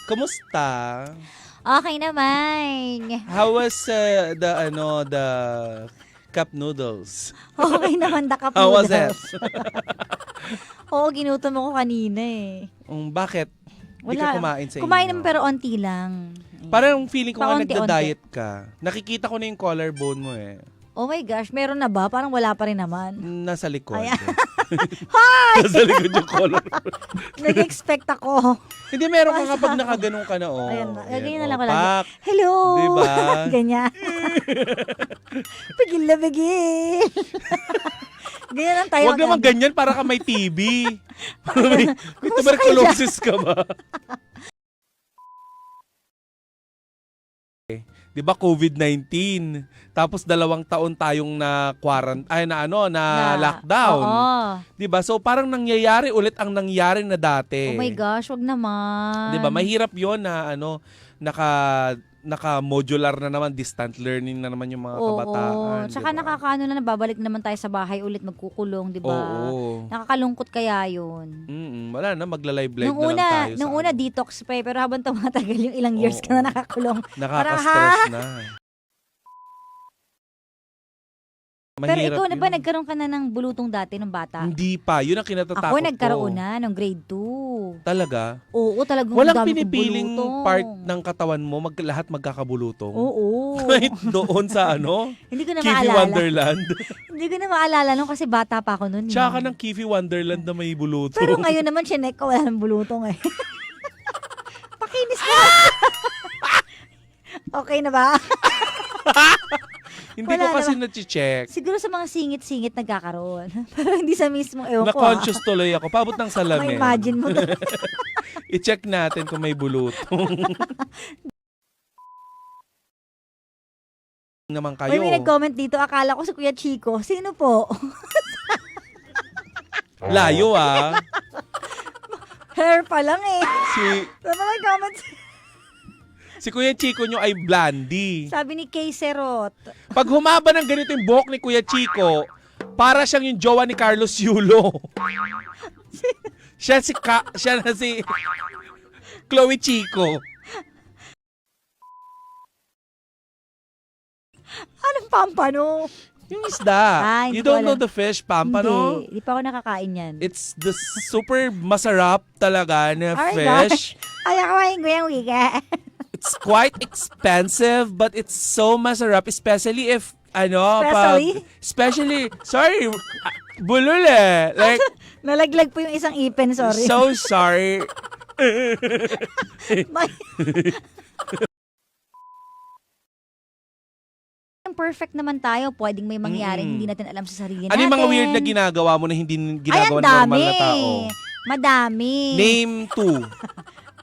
Kamusta? Okay naman. How was the cup noodles? Okay naman, the cup How was it? noodles. Oo, ginutom ako kanina eh. Bakit? Hindi ka kumain sa Kumain inyo? naman pero onti lang. Parang feeling ko nga Paunti-unti. nagda-diet ka. Nakikita ko na yung collarbone mo eh. Oh my gosh, meron na ba? Parang wala pa rin naman. Nasa likod. Ayan. Nasa likod yung collarbone. Nag-expect ako. Hindi, meron ka nga pag nakaganong ka na. Oh. Ayan na. Ganyan na oh, lang ko lagi. pak. Hello! Diba? Ganyan. Pigil na pigil. Ganyan lang tayo. Huwag naman ganyan para ka may TB. May tuberculosis ka ba? Di ba COVID-19? Tapos 2 taon tayong na lockdown. Oo. Di ba? So parang nangyayari ulit ang nangyari na dati. Oh my gosh, wag naman. Di ba? Mahirap 'yon na naka-modular na naman, distant learning na naman yung mga kabataan. Oo. Tsaka diba? nakakaano na, babalik naman tayo sa bahay ulit, magkukulong, di ba? Oo. Nakakalungkot kaya yun. Wala na, magla-live-live na lang tayo. Nung una, detox pa eh, pero habang tumatagal yung ilang years ka na nakakulong. Nakaka-stress na. Pero Mahirap ikaw na ba, yun. nagkaroon ka na ng bulutong dati ng bata? Hindi pa. Yun ang kinatatakot Ako ko. nagkaroon na nung grade 2. Talaga? Oo, talagang Walang dami kong pinipiling bulutong. part ng katawan mo, lahat magkakabulutong? Oo. Kahit doon sa Hindi ko na Kiwi maalala. Wonderland. Hindi ko na maalala nung kasi bata pa ako noon. Tsaka ng Kiwi Wonderland na may bulutong. Pero ngayon naman, chinek ko, wala ng bulutong eh. Pakinis na. Okay na ba? Hindi wala ko kasi naman. na-check. Siguro sa mga singit-singit nagkakaroon. Pero hindi sa mismong ewan ko. Na-conscious tuloy ako. Paabot ng salamin. Imagine mo. I-check natin kung may bulutong. Naman kayo. May nag-comment dito, akala ko si Kuya Chico. Sino po? Layo ah. Hair pa lang eh. Sama nag-comment. Si Kuya Chico nyo ay Blandy. Sabi ni Kay Serot. Pag humaba ng ganito yung buhok ni Kuya Chico, para siyang yung jowa ni Carlos Yulo. siya na si Chloe Chico. Anong pampano? Yung isda. Hindi You ko don't know alam. the fish, pampano? Hindi pa ako nakakain yan. It's the super masarap talaga na Oh my fish. Ay, akawain ko yung wika. It's quite expensive, but it's so masarap, especially if, sorry, bulol eh. Like, Nalaglag po yung isang ipin, sorry. so sorry. Perfect naman tayo. Pwedeng may mangyari, hindi natin alam sa sarili Ano natin. yung mga weird na ginagawa mo na hindi ginagawa ng Ay, ang normal dami. na tao? Madami. Name 2.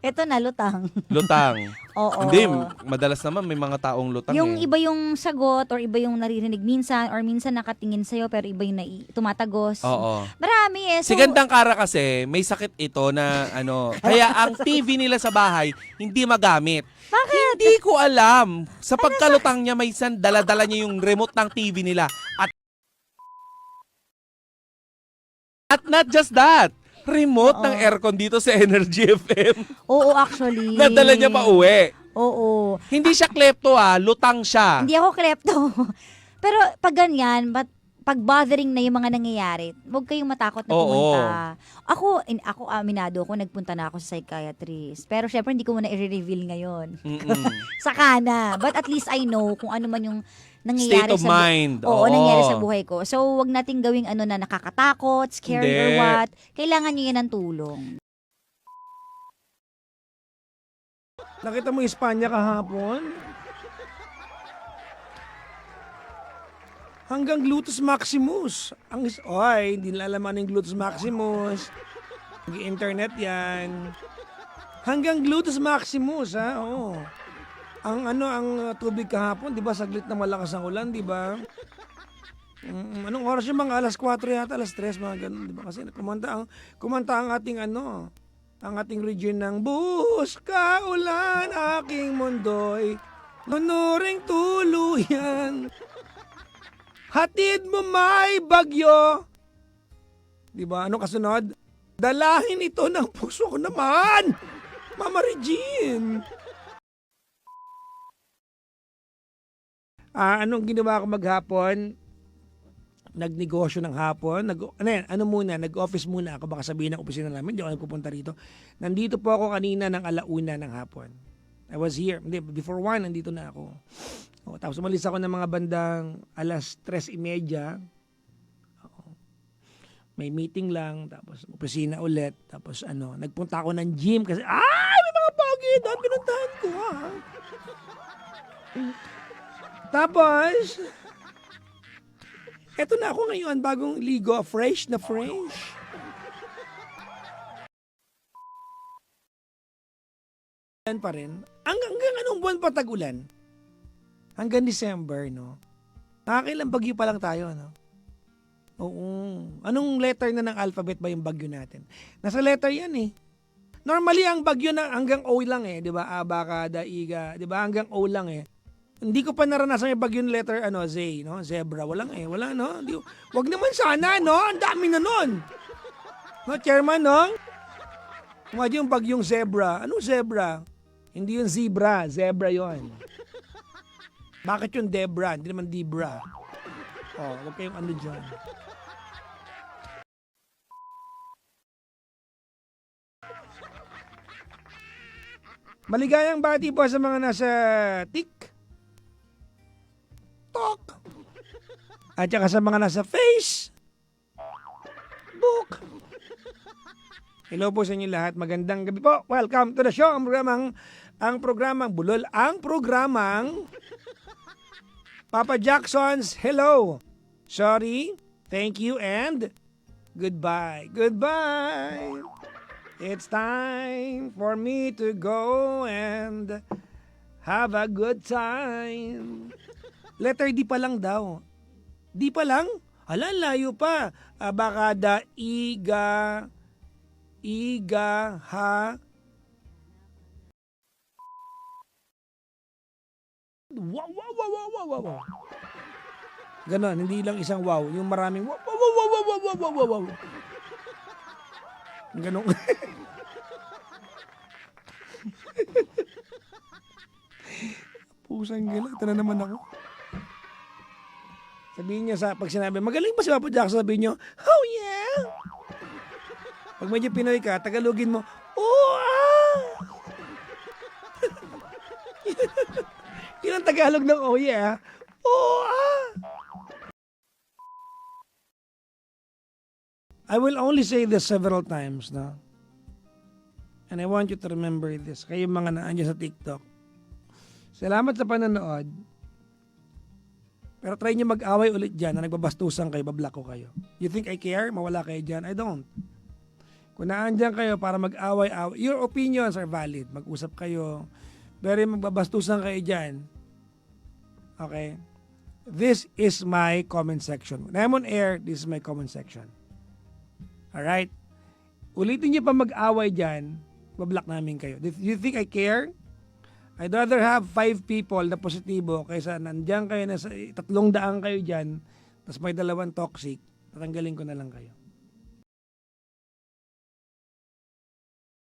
Ito na, lutang. Lutang. Oo. Hindi, madalas naman may mga taong lutang Yung eh. iba yung sagot or iba yung naririnig minsan or minsan nakatingin sa'yo pero iba yung tumatagos. Oo. Marami eh. Si Gandang Kara kasi, may sakit ito na kaya ang TV nila sa bahay hindi magamit. Bakit? Hindi ko alam. Sa pagkalutang niya, may dala-dala niya yung remote ng TV nila. At not just that, remote ng aircon dito sa Energy FM. Oo, actually. Nadala niya pa uwi. Oo. Hindi siya klepto lutang siya. Hindi ako klepto. Pero pag ganyan, pag bothering na yung mga nangyayari, huwag kayong matakot na pumunta. Ako aminado ako, nagpunta na ako sa psychiatrist. Pero syempre hindi ko muna i-reveal ngayon. Saka na. But at least I know kung ano man yung nangyayari State of mind. Oo, nangyayari sa buhay ko. So, wag nating gawing na nakakatakot, scary Hindi. or what. Kailangan nyo yan ng tulong. Nakita mo Espanya kahapon? Hanggang gluteus maximus. Hindi nalalaman yung gluteus maximus. Nag-internet yan. Hanggang gluteus maximus, ha? Oo. Ang tubig kahapon, di ba, saglit na malakas ang ulan, di ba? Anong oras yung mga alas 4 yata, alas 3, mga ganun, di ba? Kasi kumanta ang ating ang ating region ng buhos ka ulan, aking mundo'y nunuring tuluyan. Hatid mo may bagyo. Di ba? Ano kasunod? Dalahin ito ng puso ko naman. Mama Regine! Anong ginawa ko maghapon? Nagnegosyo ng hapon. Nag-office muna ako. Baka sabihin ng opisina namin, hindi ako nagpupunta rito. Nandito po ako kanina ng 1:00 ng hapon. I was here. Hindi, before 1, nandito na ako. Tapos umalis ako ng mga bandang 3:30. May meeting lang. Tapos opisina ulit. Tapos nagpunta ako ng gym kasi, may mga pogi doon. Pinuntahan ko, Tapos, eto na ako ngayon, bagong ligo, fresh na fresh. Yan pa rin. Hanggang anong buwan pa tag-ulan? Hanggang December, no? Nakakailang bagyo pa lang tayo, no? Oo. Anong letter na ng alphabet ba yung bagyo natin? Nasa letter yan, eh. Normally, ang bagyo na hanggang O lang, eh. Di ba? Abaka, Daiga. Di ba? Hanggang O lang, eh. Hindi ko pa naranasan yung bagyo letter, Z, no? Zebra. Walang, wala, no? Wag naman sana, no? Ang dami na nun. No, chairman, no? Imagine yung bagyong zebra. Anong zebra? Hindi yung zebra. Zebra yon. Bakit yung Debra? Hindi naman Debra. Wag kayong dyan. Maligayang bati po sa mga nasa TikTok. At saka sa mga nasa Facebook. Hello po sa inyo lahat. Magandang gabi po. Welcome to the show. Ang programang Bulol. Ang programang Papa Jackson's Hello. Sorry. Thank you and goodbye. Goodbye. It's time for me to go and have a good time. Letter D pa lang daw. D pa lang? Hala, layo pa. Baka iga, ha. Wow. Ganon, hindi lang isang wow. Yung maraming wow. Ganon. Pusang gila. Ito na naman ako. Sabihin niya pag sinabi, magaling ba si Papa Jackson? Sabihin niyo, oh yeah! Pag medyo Pinoy ka, Tagalogin mo, oh Yun ang Tagalog ng oh yeah. Oh I will only say this several times, no? And I want you to remember this. Kayo mga naandyan sa TikTok. Salamat sa panonood. Pero try nyo mag-away ulit dyan na nagbabastusan kayo, bablock ko kayo. You think I care? Mawala kayo dyan? I don't. Kung naandyan kayo para mag-away, your opinions are valid. Mag-usap kayo. Pero magbabastusan kayo dyan. Okay? This is my comment section. When I'm on air, this is my comment section. Alright? Ulitin nyo pa mag-away dyan, bablock namin kayo. You think I care? I'd rather have 5 people na positibo kaysa nandiyan kayo na 300 kayo dyan, tapos may 2 toxic, tatanggalin ko na lang kayo.